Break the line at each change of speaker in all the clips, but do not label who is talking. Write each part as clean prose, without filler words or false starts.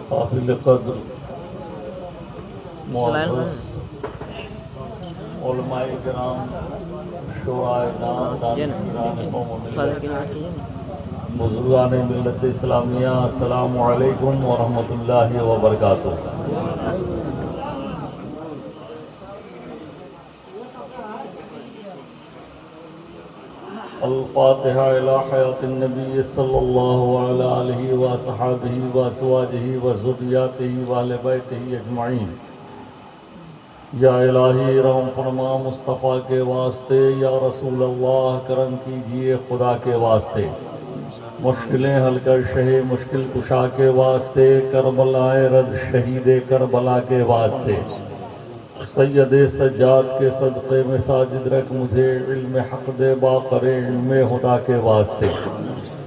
काबिल कद्र मुअज़्ज़ज़ उलमाए किराम, शुराए नाम, दानिशगान कौम व मिल्लत, बुज़ुर्गान मिल्लत इस्लामिया, अस्सलामु अलैकुम व रहमतुल्लाहि व बरकातुहू। अल-फ़ातिहा इला हयातिन नबी सल्लल्लाहु अलैहि व सहाबिही व अज़वाजिही व ज़ुर्रिय्यातिही व अहले बैतिही अजमईन। या इलाही रहम फरमा मुस्तफ़ा के वास्ते, या रसूल अल्लाह करम कीजिए खुदा के वास्ते, मुश्किलें हल कर शहे मुश्किल कुशा के वास्ते, करबलाए रद शहीद करबला के वास्ते, सैयद सज्जाद के सदक़े में साजिद रख मुझे, इल्म हक़ दे बाक़रे इल्म हुदा के वास्ते।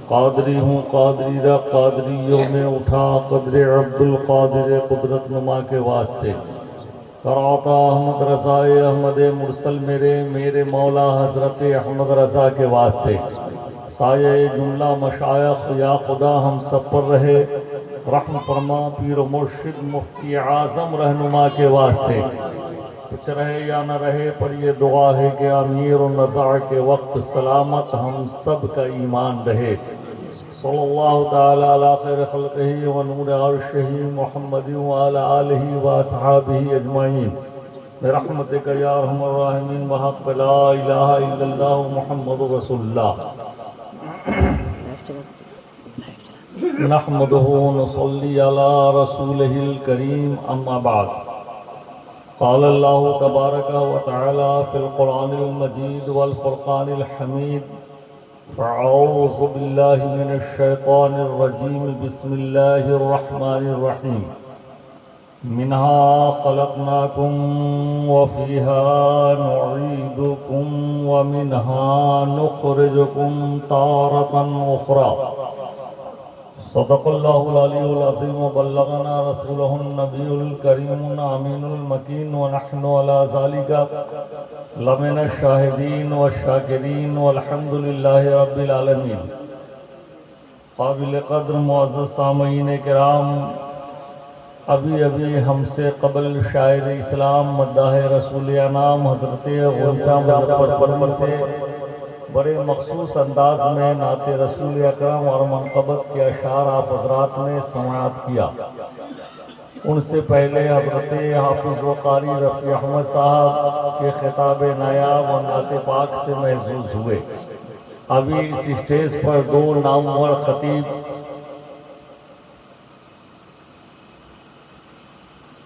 क़ादरी हूँ क़ादरी रा क़ादरियों में उठा, क़द्र अब्दुल क़ादिर कुदरत नुमा के वास्ते। कराता अहमद रज़ाए अहमद मुरसल मेरे मेरे मौला हज़रत अहमद रज़ा के वास्ते। साये जुमला मशायख या खुदा हम सब पर रहे, रहम फरमा पीर मुर्शिद मुफ्ती आज़म रहनुमा के वास्ते। कुछ रहे या न रहे पर ये दुआ है कि अमीर और नज़ा के वक्त सलामत हम सब का ईमान रहे। सल्लल्लाहु ताला अला खैर खल्क़िही व नूर अर्शिही मुहम्मदिन व अला आलिही व अस्हाबिही अजमईन बिरहमतिका या अरहमर राहिमीन व हक़्क़ ला इलाहा इल्लल्लाह मुहम्मदुर रसूलुल्लाह। नहमदुहु व नुसल्ली अला रसूलिहिल करीम, अम्मा बाद। क़ाल अल्लाहु तबारक व तआला फ़िल क़ुरआनिल मजीद वल फ़ुरक़ानिल हमीद, फ़अऊज़ु बिल्लाहि मिनश शैतानिर रजीम, बिस्मिल्लाहिर रहमानिर रहीम। मिन्हा ख़लक़नाकुम व फ़ीहा नुईदुकुम व मिन्हा नुख़रिजुकुम तारतन उख़रा। सदक़ल्लाहुल अलीयुल अज़ीम व बल्लगना रसूलुहुन नबियुल करीमुल अमीनुल मकीन व नहनु अला ज़ालिका लमिनश शाहिदीन व शाकिरीन वल्हम्दुलिल्लाहि रब्बिल आलमीन। काबिल क़द्र मुअज़्ज़ज़ सामईन किराम, अभी अभी हमसे क़बल शायर इस्लाम मद्दाह रसूल अनाम हज़रत ग़ुंचा मुज़फ़्फ़रपुरी से बड़े मखसूस अंदाज में नाते रसूल अकरम और मनक़बत के अशार आप हज़रात ने समाअत किया। उनसे पहले हज़रत हाफ़िज़ व क़ारी रफ़ी अहमद साहब के ख़िताब नायाब और नाते पाक से महज़ूज़ हुए। अभी इस स्टेज पर दो नामवर ख़तीब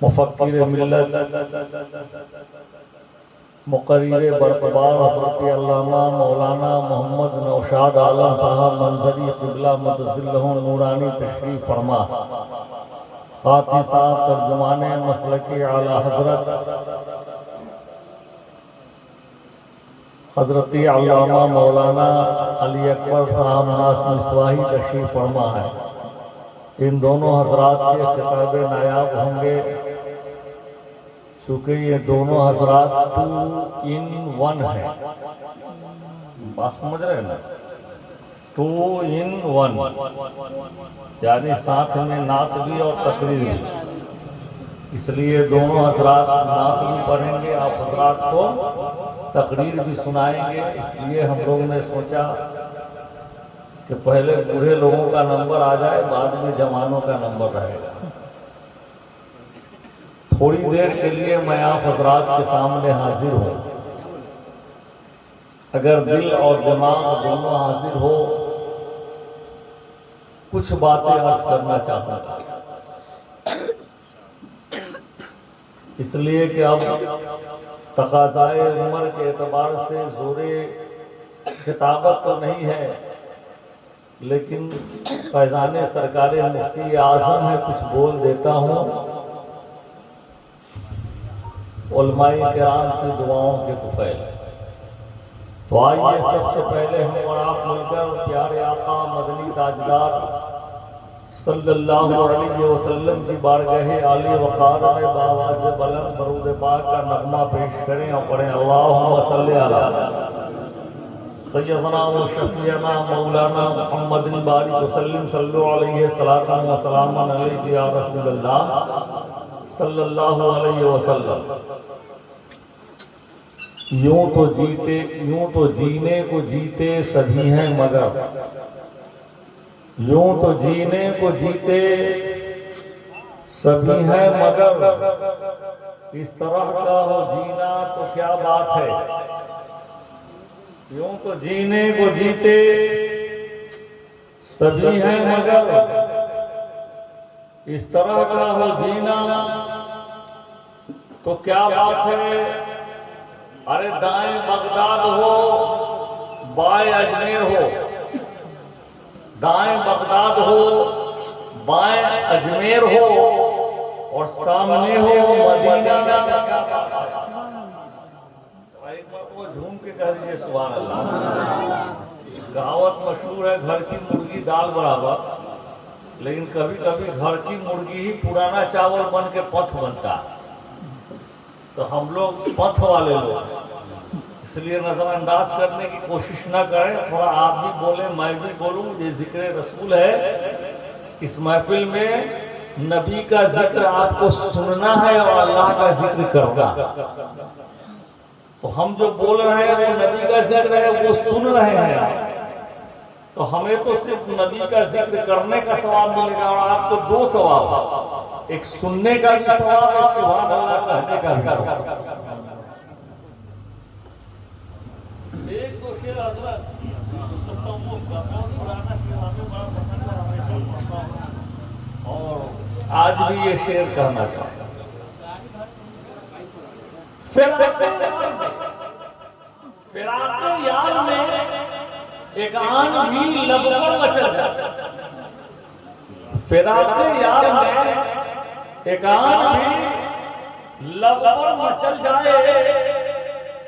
मुफ़क्किर मिल्लत मुक़र्रिर बरक़बार हज़रत अल्लामा मौलाना मोहम्मद नौशाद आलम साहब मंज़री क़िबला मदज़िल्लहु नूरानी तशरीफ़ फरमा, साथ ही साथ तर्जुमाने मसलकी आला हज़रत हज़रत अल्लामा मौलाना अली अकबर साहब नास मिसवाही तशरीफ़ फरमा है। इन दोनों हज़रात के ख़िताब नायाब होंगे। चूँकि ये दोनों हज़रात 2 in 1 है, बात समझ रहे हैं ना, 2 in 1, यानी साथ में नात भी और तकरीर भी। इसलिए दोनों हज़रात नात भी पढ़ेंगे, आप हज़रात को तकरीर भी सुनाएंगे। इसलिए हम लोग ने सोचा कि पहले बूढ़े लोगों का नंबर आ जाए, बाद में जवानों का नंबर रहेगा। थोड़ी देर के लिए मैं आप हज़रात के सामने हाजिर हूँ। अगर दिल और दिमाग दोनों हाजिर हो, कुछ बातें अर्ज करना चाहता था, इसलिए कि अब तकाज़ाए उम्र के एतबार से ज़ोरे खिताबत तो नहीं है, लेकिन फैज़ाने सरकार मुफ्ती आज़म है, कुछ बोल देता हूँ उलमाए किराम की दुआओं के तुफ़ैल। तो आइए सबसे पहले हम और आप मिलकर प्यारे आका मदनी ताजदार सल्लल्लाहु अलैहि वसल्लम की बारगाह आली वक़ार में बावाज़ बुलंद दरूद पाक का नगमा पेश करें और पढ़ें, अल्लाहुम्मा सल्ली अला सय्यदना व शफीना मौलाना मुहम्मदिन बारिक वसल्लम सल्लल्लाहु अलैहि सलातन व सलामन अलैहि या रसूलल्लाह सल्लल्लाहु अलैहि वसल्लम। यूं तो जीने को जीते सभी हैं मगर, यूं तो जीने को जीते सभी हैं मगर, इस तरह का हो जीना तो क्या बात है। यूं तो जीने को जीते सभी हैं मगर, इस तरह का हो जीना तो क्या बात है। अरे दाएं बगदाद हो बाएं अजमेर हो, दाएं बगदाद हो बाएं अजमेर हो और सामने हो मदीना, वो झूम के कह दीजिए सुभान अल्लाह। कहावत मशहूर है, घर की मुर्गी दाल बराबर, लेकिन कभी कभी घर की मुर्गी ही पुराना चावल बन के पथ बनता है। तो हम लोग पथ वाले लोग, इसलिए नजरअंदाज करने की कोशिश ना करें। थोड़ा आप भी बोले, मैं भी बोलूं। ये जिक्र रसूल है, इस महफिल में नबी का जिक्र आपको सुनना है और अल्लाह का जिक्र करना। तो हम जो बोल रहे हैं वो नबी का जिक्र है, वो सुन रहे हैं। तो हमें तो सिर्फ नबी का जिक्र करने का सवाब मिलेगा और आपको दो सवाब, एक सुनने का भी सवाब, एक सुभान अल्लाह कहने का भी सवाब। एक तो शेर हज़रत और आज भी ये शेर कहना चाहता। फिराक़े यार में एक आन भी लबकर मचल जाए, फिराक़े यार में एक आन भी लबकर मचल जाए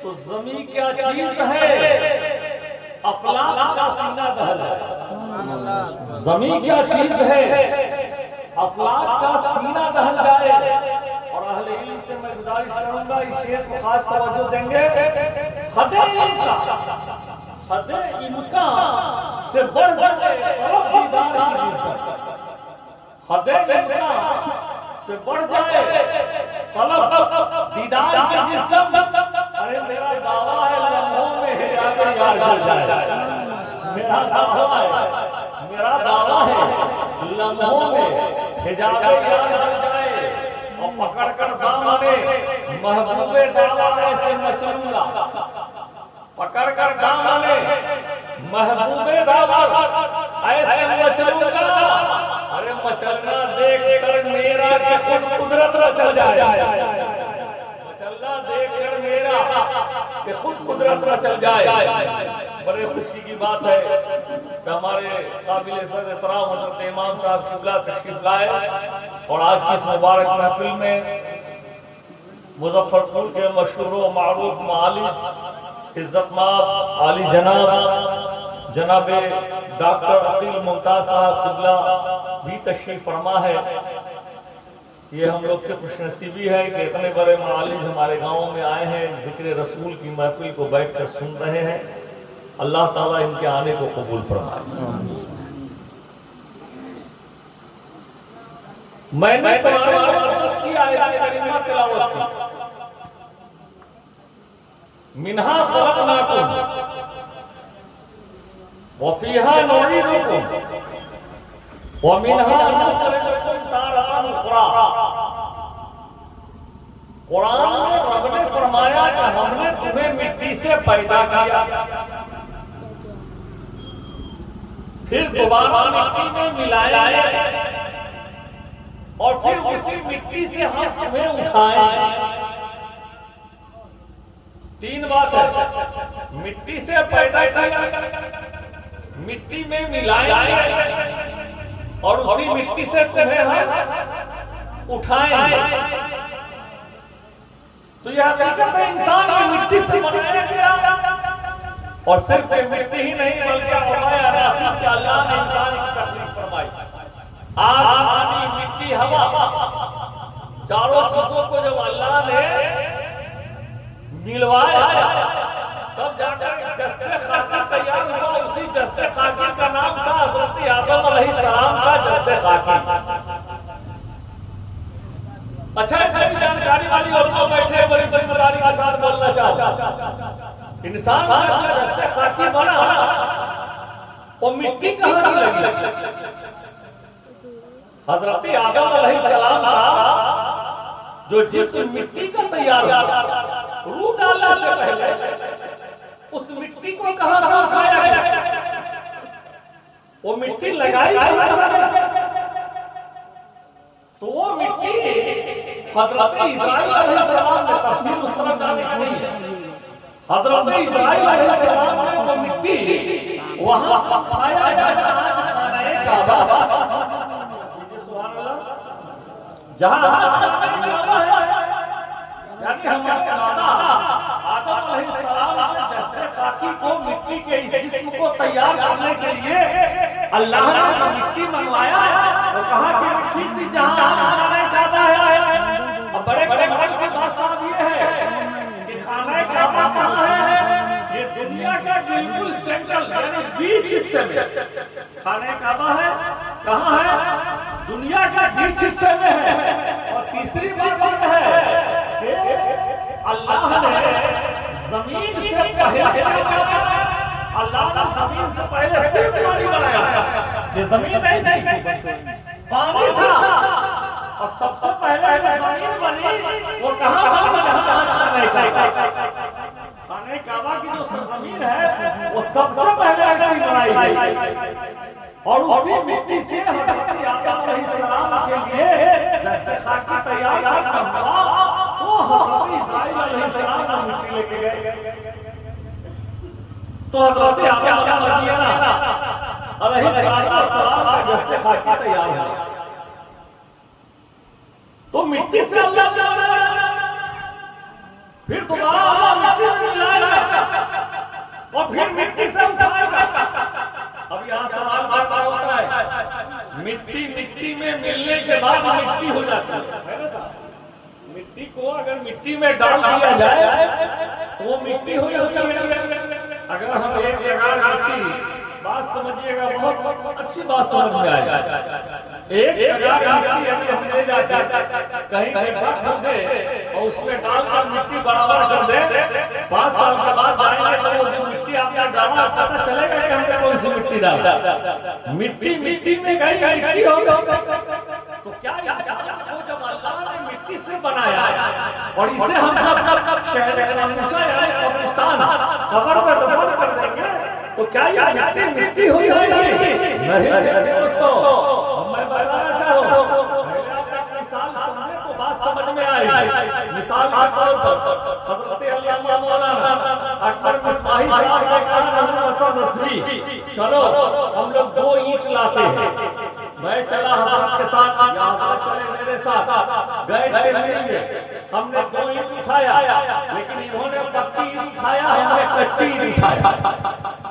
तो ज़मी क्या चीज है, अफलाक का सीना दहल जाए। ज़मी क्या चीज है, अफलाक का सीना दहल जाए। और अहले इल्म से मैं गुजारिश करूंगा, इस शेर को खास तवज्जो देंगे। हदे इम्का से बढ़ जाए तलब दीदार की जिस्म, हदे इम्का से बढ़ जाए तलब दीदार की जिस्म। अरे मेरा दावा है लम्हों में हिजाब यार जल जाए, मेरा दावा है, मेरा दावा है लम्हों में हिजाब यार जल जाए। और पकड़ कर दामने महबूबे दावा ऐसे मचलूंगा, पकड़ कर दामने महबूबे दावा ऐसे मचलूंगा। अरे मचलना देख कर मेरा के खुद कुदरत न चल जाए, मचलना देख कर मेरा कि खुद कुदरत न चल जाए। बड़े खुशी की बात है कि हमारे काबिल इज़्ज़त एहतराम हज़रत इमाम साहब क़िबला तशरीफ लाए और आज की इस मुबारक महफिल में मुजफ्फरपुर के मशहूर व मारूफ मालिक इज़्ज़तमाब आली जनाब जनाब डॉक्टर अकील मुमताज साहब क़िबला भी तशरीफ फरमा है। ये हम लोग की खुशनसीबी है कि इतने बड़े मालिक हमारे गाँव में आए हैं, जिक्र रसूल की महफिल को बैठ कर सुन रहे हैं। अल्लाह ताला इनके आने को कबूल फरमाए। मैंने की आयत करीमा तिलावत की, मिन्हा खलक़नाकुम व फ़ीहा नुईदुकुम व मिन्हा नुख़रिजुकुम तारतन उख़रा। कुरान में रब ने फरमाया कि हमने तुम्हें मिट्टी से पैदा किया, फिर दोबारा मिट्टी में मिलाया और फिर उसी मिट्टी से हम तुम्हें उठाए। तीन बात है, मिट्टी से पैदा किया, मिट्टी में मिलाया और उसी मिट्टी से तुम्हें हम उठाए। तो यह हकीकत है, इंसान की मिट्टी से बनाया गया और सिर्फ मिट्टी ही नहीं बल्कि अल्लाह ने इंसान की तखलीक फरमाई। आसमानी मिट्टी हवा, चारों चीजों को जब अल्लाह ने मिलवाया तब जाकर जस्ते खातिर जस्ते खाकी का नाम था हजरत आदम अलैहिस्सलाम का जस्ते खाकी। अच्छा की जानकारी वाली और बैठे बड़ी जिम्मेदारी के साथ बोलना चाहूँ, इंसान का जस्ते खाकी बना वो मिट्टी कहाँ की लगी? हजरत आदम अलैहिस्सलाम का जो जिस्म मिट्टी का तैयार हुआ, रूह डालने से पहले उस मिट्टी को कहां से उठाया गया? वो मिट्टी लगाई तो वो मिट्टी हजरत इस्राईल अलैहिस्सलाम ने तफसीर उस तरह का नहीं है। हजरत इस्राईल अलैहिस्सलाम ने वो मिट्टी वहां से उठाया जहां खाने काबा, सुभान अल्लाह, जहां काबा है, यानी हमारे दादा आदम अलैहिस्सलाम ने जस्ते खाकी को मिट्टी के इस जिस्म को तैयार करने के लिए अल्लाह ने मिट्टी मंगवाया और कहा कि मिट्टी थी जहां खाना काबा है। अब बड़े बड़े की बात साहब ये है कि खाना काबा कहां है? ये दुनिया का बिल्कुल सेंट्रल यानी बीच हिस्से में खाना काबा है। कहां है? दुनिया का बीच हिस्से में है। और तीसरी बात है अल्लाह ने जमीन से पहले अल्लाह ने जमीन से पहले सिर्फ पानी बनाया। ये जमीन नहीं थी, पानी था। और सबसे पहले जमीन बनी वो कहां बनी? खाने काबा की जो जमीन है वो सबसे पहले मिट्टी बनाई गई और उसी मिट्टी से हजरत आदम अलैहिस्सलाम के लिए जस्ते खाकी तैयार करना तो हजरत इस्राईल अलैहिस्सलाम ने मिट्टी लेके गए। तो हजरत आदम अलैहिस्सलाम का जस्ते खाकी तैयार हुआ तो मिट्टी से अल्लाह ने फिर दोबारा मिट्टी मिलाया और फिर मिट्टी से उठाया। अब यहाँ सवाल पैदा होता है, मिट्टी में मिलने के बाद मिट्टी हो जाती है ना साहब? मिट्टी को अगर मिट्टी में डाल दिया जाए तो वो मिट्टी हो जाती है। अगर हम एक जगह मिट्टी, बात समझिएगा, बहुत अच्छी बात समझ में आएगा, एक जगह मिट्टी हम ले जाते कहीं गड्ढा कर दे और उसमें डालकर मिट्टी बराबर कर दे, 5 साल के बाद जाएंगे तो वो जो मिट्टी आपने डाला पता चलेगा कि हमने कौन सी मिट्टी डाला। मिट्टी में गई मिट्टी होगा तो क्या वो जब अल्लाह ने मिट्टी से बनाया और इसे हम शहर कब्रिस्तान कब्र पर दफन कर देंगे तो क्या ये मिट्टी हुई नहीं दोस्तों? मैं बताना चाहूँ, मिसाल समझे तो बात समझ में आएगी। मिसाल के तौर पर हजरत अल्लामा मौलाना अकबर मिसबाही साहब ने कहा हसन नस्वी, चलो हम लोग 2 ईंट लाते हैं। मैं चला हजरत के साथ, हजरत चले मेरे साथ, गए चिमनी में, हमने 2 ईंट उठाया, लेकिन इन्होंने पक्की ईंट उठाया, हमने कच्ची ईंट उठाया।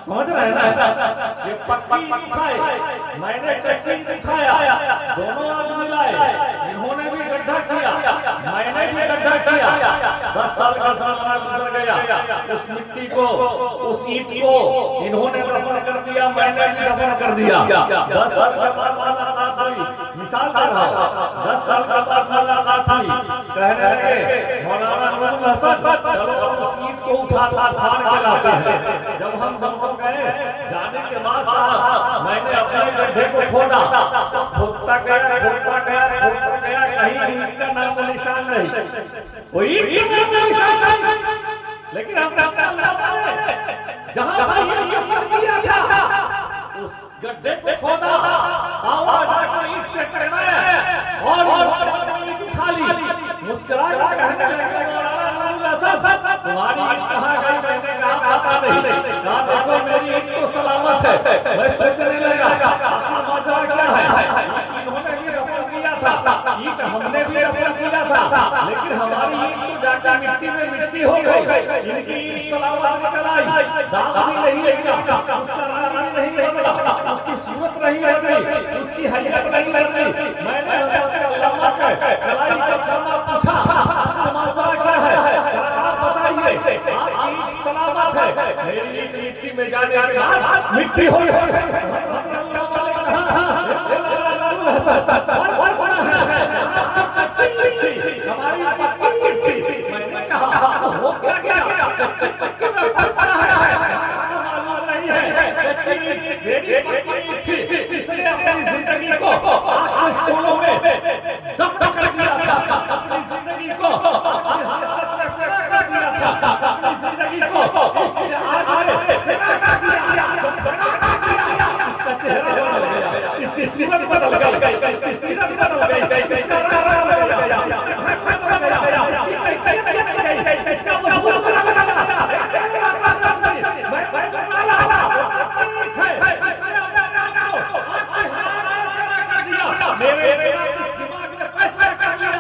समझ रहे हैं ना? ये पक्की ईंट उठाए, मैंने कच्ची ईंट उठाया, दोनों आदमी लाए, इन्होंने भी गड्ढा किया, मैंने भी गड्ढा किया। 10 साल का समय गुजर गया, उस मिट्टी को, उस ईंट को इन्होंने दफन कर दिया, मैंने भी दफन कर दिया। 10 साल के बाद मुलाकात हुई, मिसाल कर रहा हूं, 10 साल के बाद मुलाकात हुई, कहने लगे मौलाना नूरुल हसन चलो उस ईंट को उठा के लाते हैं। जब हम दोनों गए, जाने के बाद साहब मैंने अपने गड्ढे को खोदा, खोदता गया, कहीं ईंट का नाम निशान नहीं, वो ईंट का नाम निशान नहीं, लेकिन हमने जहां किया था उस गड्ढे को खोदा, ईंट से टकराया और ईंट उठा ली, मुस्कुरा कर कहने लगे तुम्हारी ईंट कहाँ गई? मैंने कहा पता नहीं, कहा देखो मेरी ईंट तो सलामत है। मैं सोचने लगा मजा क्या है, इन्होंने भी दफन किया था, ईंट हमने भी दफन किया था, लेकिन हमारी ईंट तो जाकर मिट्टी में मिट्टी हो गई, इनकी ईंट सलामत निकल आई, दाग भी नहीं लगा, उसका रंग भी नहीं बदला, उसकी सूरत नहीं बदली, उसकी हरकत नहीं बदली। मैंने अल्लाह का कलाई का खाना पूछा मसला क्या है, आप बताइए, ईंट सलामत है, मेरी ईंट मिट्टी में जा
जाने के बाद मिट्टी हो हमारी मैंने कहा हो क्या क्या इसने अपनी जिंदगी को आकाशों में दब कर दिया था, अपनी जिंदगी को कर दिया था, अपनी जिंदगी को इसके आगे इसका चेहरा बदल गया, इसकी सूरत बदल गई, इसकी सीरत बदल गई, इसका रंग बदल गया, इसका वजूद बदल गया। मेरे दिमाग में फैसला कर लिया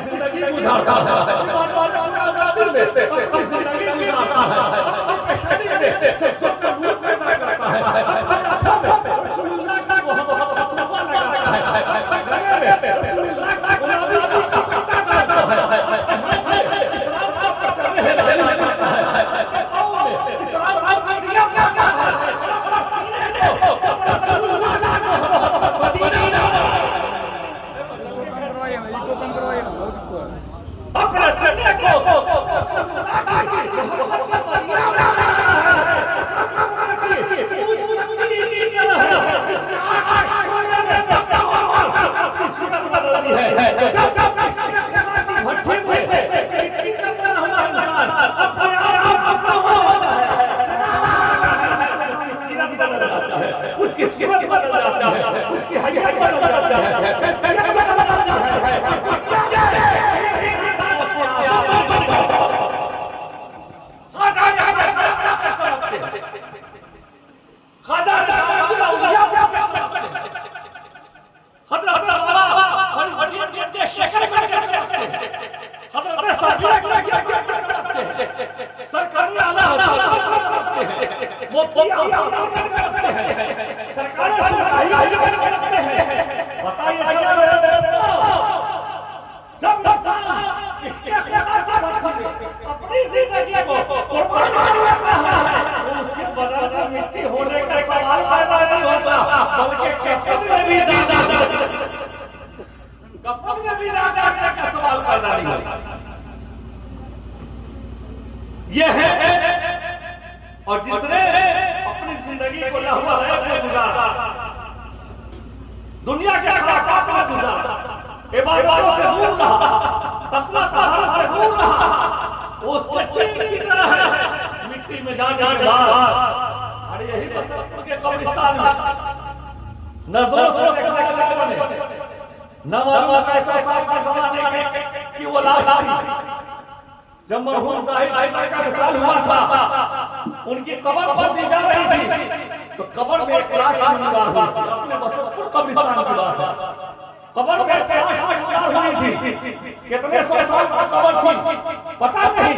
जिंदगी गुजारता उसकी सूरत बदल जाता है, उसकी हकीकत बदल जाता है। सरकारी आला अपनी जिंदगी को उसके बदले मिट्टी होने का सवाल पैदा नहीं होता, बल्कि कफन में भी दादा का सवाल पैदा नहीं होता। यह है और जिसने अपनी जिंदगी को लहू में गुजारा, दुनिया के अखलाकात में गुजारा, इबादतों से दूर रहा, तकवा तहरा से दूर रहा, उसके चिन्ह की तरह है मिट्टी में जाने के बाद। अरे यही बसंतपुर के कब्रिस्तान में नजरों से न मालूम कैसा का जमाने की वो लाश जब मरहूम साहिब का विशाल हुआ था, उनकी कब्र पर दी जा रही थी, तो कब्र में एक लाश नमूदार हुई थी। अपने बसंतपुर कब्रिस्तान की बात है, कब्र में एक लाश नमूदार हुई थी। कितने सौ साल की कब्र थी पता नहीं,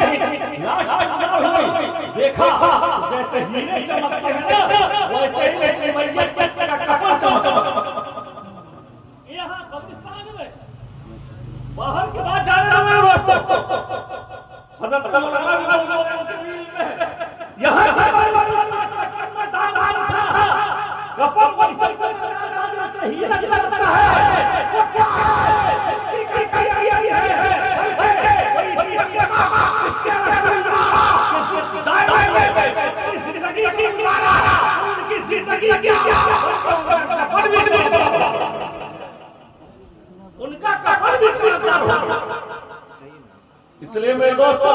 लाश नमूदार हुई, देखा जैसे हीरे चमकते हैं ना, वैसे ही उसकी मैयत का कफन चमका। यहाँ कब्रिस्तान में बाहर की बात जाने रहे दोस्तों, हज़रत मौलाना यहाँ कफन पर से ही लगता है, वो क्या उनका कफन भी चलता होगा। इसलिए मेरे दोस्तों,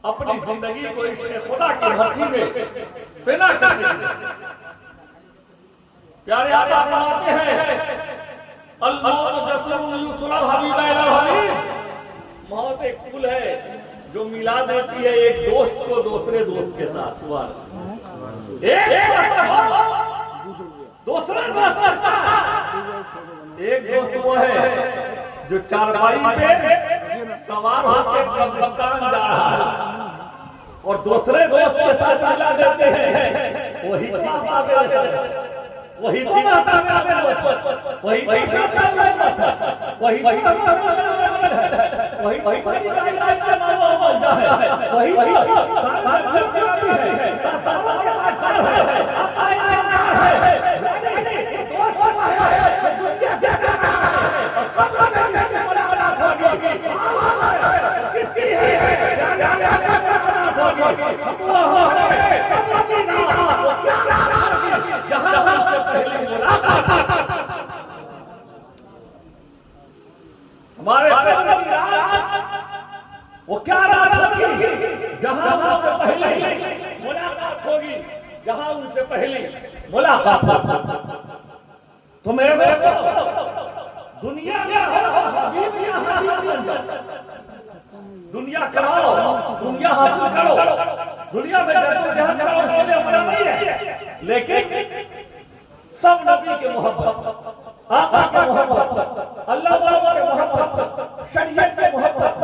अपनी जिंदगी को इश्क़ खुदा की भट्टी में फिना करने प्यारे आका फरमाते हैं, अल-मौत जस्रुन युसलल हबीब इलल हबीब। मौत एक पुल है जो मिला देती है एक दोस्त को दूसरे दोस्त के साथ। दूसरा दोस्त के साथ एक दोस्त वो है जो चारपाई पे सवार होकर कब्रिस्तान जा रहा है, और दूसरे दोस्त के साथ मिला देते हैं वही तो आपका बेअसर है, वही तो माता का बेअसर, वही तो शासन का बेअसर, वही तो वही वही सारी कायनात का मानव मौजा है, वही सारा जगत का भी है, तारों के आकार है, कायनात है, दोस्त है, दुनिया से जाना है, और कब्र में इससे मुलाकात होगी, किसकी है, जहां हमसे पहले मुलाकात हमारे कब्र की रात, वो क्या रात होगी जहां हमसे पहले मुलाकात होगी, जहां उनसे पहले मुलाकात होगी। तो मेरे दोस्तों, दुनिया में हबीब या हबीब बन जाओ, दुनिया कमाओ, दुनिया हासिल करो, दुनिया में जद्दोजहद करो, इसके लिए मना नहीं है, लेकिन सब नबी के मोहब्बत, आका के मोहब्बत, अल्लाह वाला के मोहब्बत, शरीयत के मोहब्बत,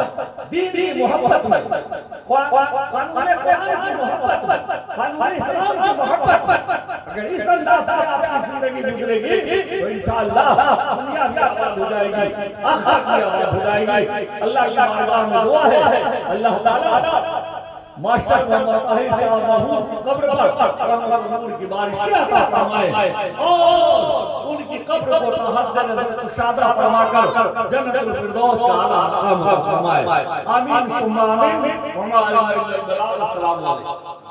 दीन की मोहब्बत में, कानून की मोहब्बत, कानून इस्लाम की मोहब्बत, अगर इस अंदाज से आपकी जिंदगी गुजरेगी तो इंशाअल्लाह दुनिया भी आबाद हो जाएगी, आखिरत भी आबाद हो जाएगी। अल्लाह की बारगाह में दुआ है, अल्लाह ताला मास्टर मोहम्मद ताहिर साहब महमूद की कब्र पर नूर की बारिश अता फरमाए और उनकी कब्र को तहत नजर कुशादा फरमाकर जन्नतुल फिरदौस का आला मकाम फरमाए। आमीन सुम्मा आमीन। अस्सलाम वालेकुम।